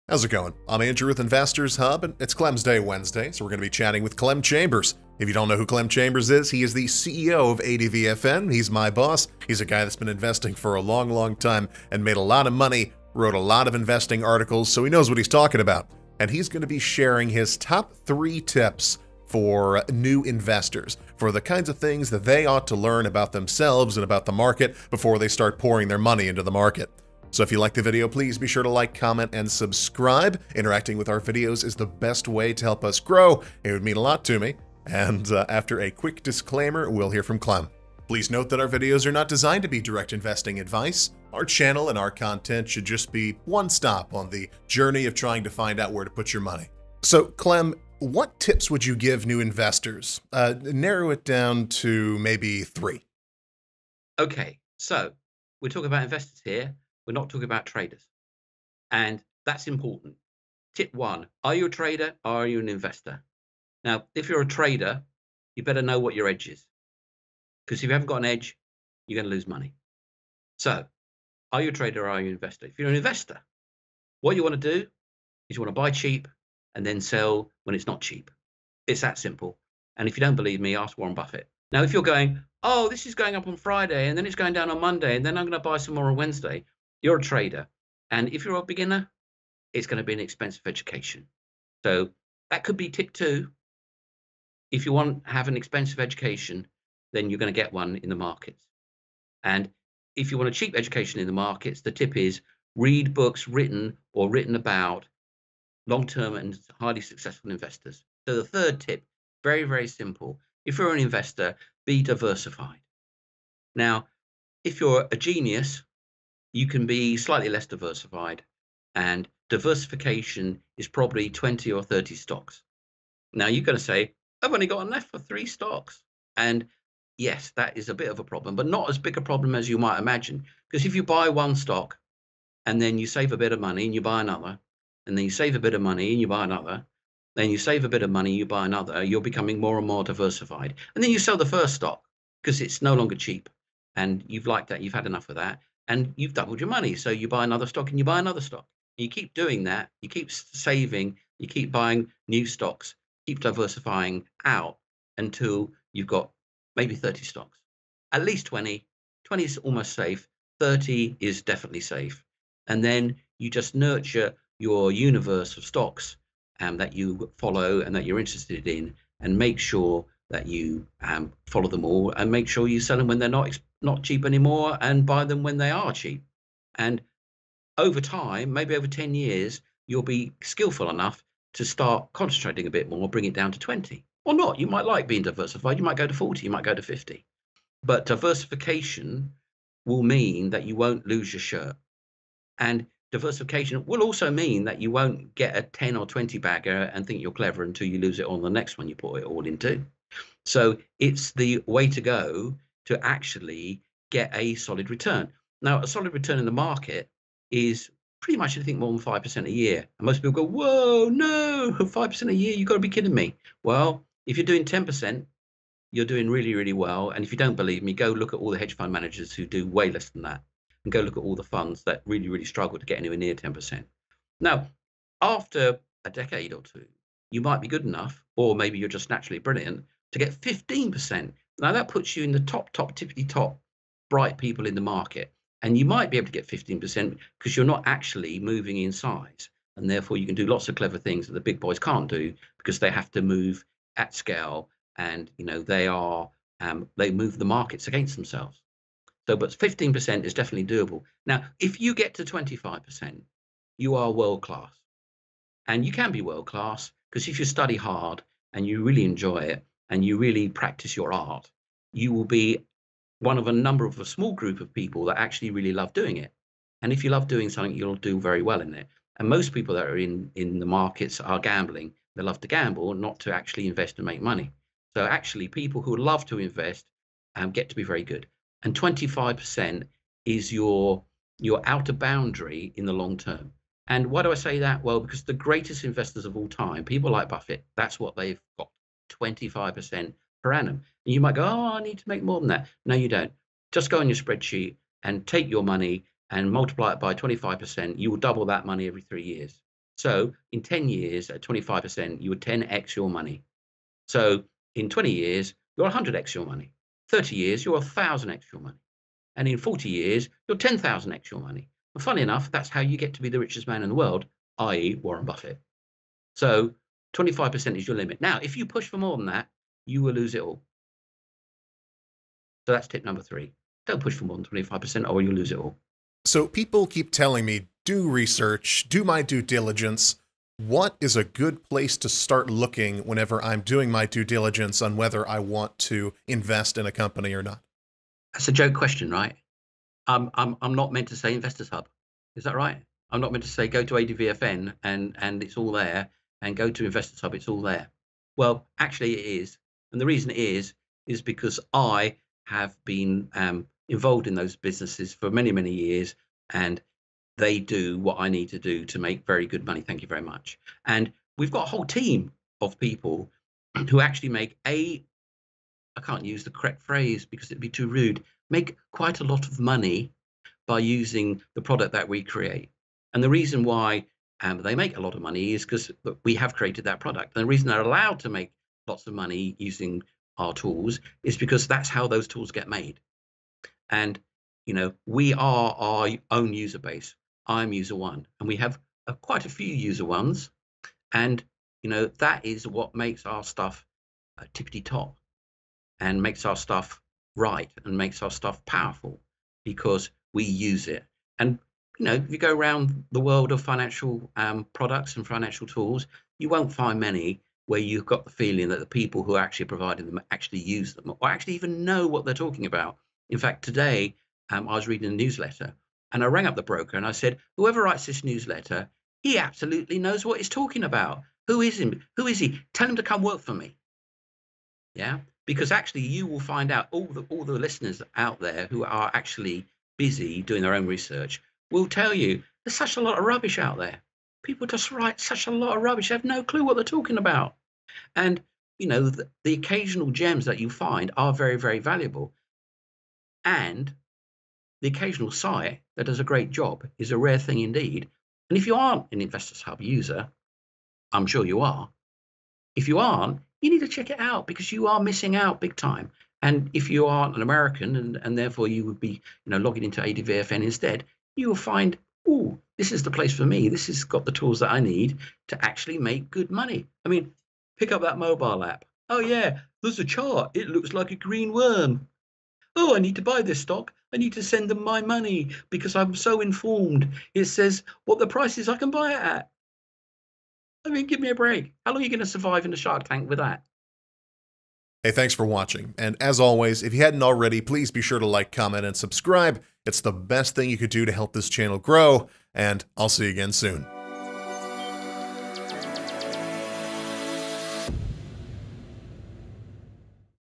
How's it going? I'm Andrew with Investors Hub, and it's Clem's Day Wednesday, so we're going to be chatting with Clem Chambers. If you don't know who Clem Chambers is, he is the CEO of ADVFN. He's my boss. He's a guy that's been investing for a long, long time and made a lot of money, wrote a lot of investing articles, so he knows what he's talking about. And he's going to be sharing his top 3 tips for new investors, for the kinds of things that they ought to learn about themselves and about the market before they start pouring their money into the market. So if you like the video, please be sure to like, comment, and subscribe. Interacting with our videos is the best way to help us grow. It would mean a lot to me. And after a quick disclaimer, we'll hear from Clem. Please note that our videos are not designed to be direct investing advice. Our channel and our content should just be one stop on the journey of trying to find out where to put your money. So Clem, what tips would you give new investors? Narrow it down to maybe 3. Okay, so we're talking about investors here. We're not talking about traders. And that's important. Tip 1, are you a trader or are you an investor? Now, if you're a trader, you better know what your edge is. Because if you haven't got an edge, you're going to lose money. So, are you a trader or are you an investor? If you're an investor, what you want to do is you want to buy cheap and then sell when it's not cheap. It's that simple. And if you don't believe me, ask Warren Buffett. Now, if you're going, oh, this is going up on Friday and then it's going down on Monday and then I'm going to buy some more on Wednesday, you're a trader. And if you're a beginner, it's going to be an expensive education. So that could be tip 2. If you want to have an expensive education, then you're going to get one in the markets. And if you want a cheap education in the markets, the tip is read books written or written about long-term and highly successful investors. So the 3rd tip, very, very simple. If you're an investor, be diversified. Now, if you're a genius, you can be slightly less diversified, and diversification is probably 20 or 30 stocks. Now you're going to say, I've only got enough for 3 stocks. And yes, that is a bit of a problem, but not as big a problem as you might imagine. Because if you buy one stock and then you save a bit of money and you buy another, and then you save a bit of money and you buy another, then you save a bit of money, you buy another, you're becoming more and more diversified. And then you sell the first stock because it's no longer cheap. And you've liked that, you've had enough of that, and you've doubled your money. So you buy another stock and you buy another stock. You keep doing that, you keep saving, you keep buying new stocks, keep diversifying out until you've got maybe 30 stocks. At least 20. 20 is almost safe. 30 is definitely safe. And then you just nurture your universe of stocks that you follow and that you're interested in, and make sure that you follow them all, and make sure you sell them when they're not cheap anymore and buy them when they are cheap. And over time, maybe over 10 years, you'll be skillful enough to start concentrating a bit more, bring it down to 20 or not. You might like being diversified. You might go to 40, you might go to 50. But diversification will mean that you won't lose your shirt. And diversification will also mean that you won't get a 10 or 20 bagger and think you're clever until you lose it on the next one you put it all into. So it's the way to go to actually get a solid return. Now, a solid return in the market is pretty much anything more than 5% a year. And most people go, whoa, no, 5% a year, you've got to be kidding me. Well, if you're doing 10%, you're doing really, really well. And if you don't believe me, go look at all the hedge fund managers who do way less than that, and go look at all the funds that really, really struggle to get anywhere near 10%. Now, after a decade or 2, you might be good enough, or maybe you're just naturally brilliant, to get 15%. Now that puts you in the top tippity top bright people in the market. And you might be able to get 15% because you're not actually moving in size. And therefore you can do lots of clever things that the big boys can't do, because they have to move at scale, and they move the markets against themselves. So, but 15% is definitely doable. Now, if you get to 25%, you are world class. And you can be world class because if you study hard and you really enjoy it and you really practice your art, you will be one of a small group of people that actually really love doing it. And if you love doing something, you'll do very well in it. And most people that are in the markets are gambling. They love to gamble, not to actually invest and make money. So actually, people who love to invest get to be very good. And 25% is your outer boundary in the long term. And why do I say that? Well, because the greatest investors of all time, people like Buffett, that's what they've got, 25% per annum. And you might go, oh, I need to make more than that. No, you don't. Just go on your spreadsheet and take your money and multiply it by 25%. You will double that money every 3 years. So in 10 years at 25%, you would 10x your money. So in 20 years, you're 100x your money. 30 years, you're 1,000x your money. And in 40 years, you're 10,000x your money. And funny enough, that's how you get to be the richest man in the world, i.e. Warren Buffett. So 25% is your limit. Now, if you push for more than that, you will lose it all. So that's tip number 3. Don't push for more than 25% or you'll lose it all. So people keep telling me, do research, do my due diligence. What is a good place to start looking whenever I'm doing my due diligence on whether I want to invest in a company or not? That's a joke question, right? I'm not meant to say Investors Hub. Is that right? I'm not meant to say go to ADVFN and it's all there, and go to Investors Hub, it's all there. Well, actually it is. And the reason it is because I have been involved in those businesses for many, many years, and they do what I need to do to make very good money. Thank you very much. And we've got a whole team of people who actually make I can't use the correct phrase because it'd be too rude, make quite a lot of money by using the product that we create. And the reason why they make a lot of money is because we have created that product. And the reason they're allowed to make lots of money using our tools is because that's how those tools get made. And, you know, we are our own user base. I'm user one, and we have quite a few user ones. And, you know, that is what makes our stuff tippity top and makes our stuff right and makes our stuff powerful because we use it. And, you know, if you go around the world of financial products and financial tools, you won't find many where you've got the feeling that the people who are actually providing them actually use them or actually even know what they're talking about. In fact, today I was reading a newsletter and I rang up the broker and I said, whoever writes this newsletter, he absolutely knows what he's talking about. Who is him? Who is he? Tell him to come work for me. Yeah, because actually you will find out all the listeners out there who are actually busy doing their own research will tell you there's such a lot of rubbish out there. People just write such a lot of rubbish. They have no clue what they're talking about. And, you know, the occasional gems that you find are very, very valuable. And the occasional site that does a great job is a rare thing indeed. And if you aren't an Investors Hub user, I'm sure you are. If you aren't, you need to check it out because you are missing out big time. And if you aren't an American and therefore you would be, you know, logging into ADVFN instead, you will find, oh, this is the place for me. This has got the tools that I need to actually make good money. I mean, pick up that mobile app. Oh yeah, there's a chart. It looks like a green worm. Oh, I need to buy this stock. I need to send them my money because I'm so informed. It says what the price is I can buy it at. I mean, give me a break. How long are you going to survive in the Shark Tank with that? Hey, thanks for watching. And as always, if you hadn't already, please be sure to like, comment, and subscribe. It's the best thing you could do to help this channel grow, and I'll see you again soon.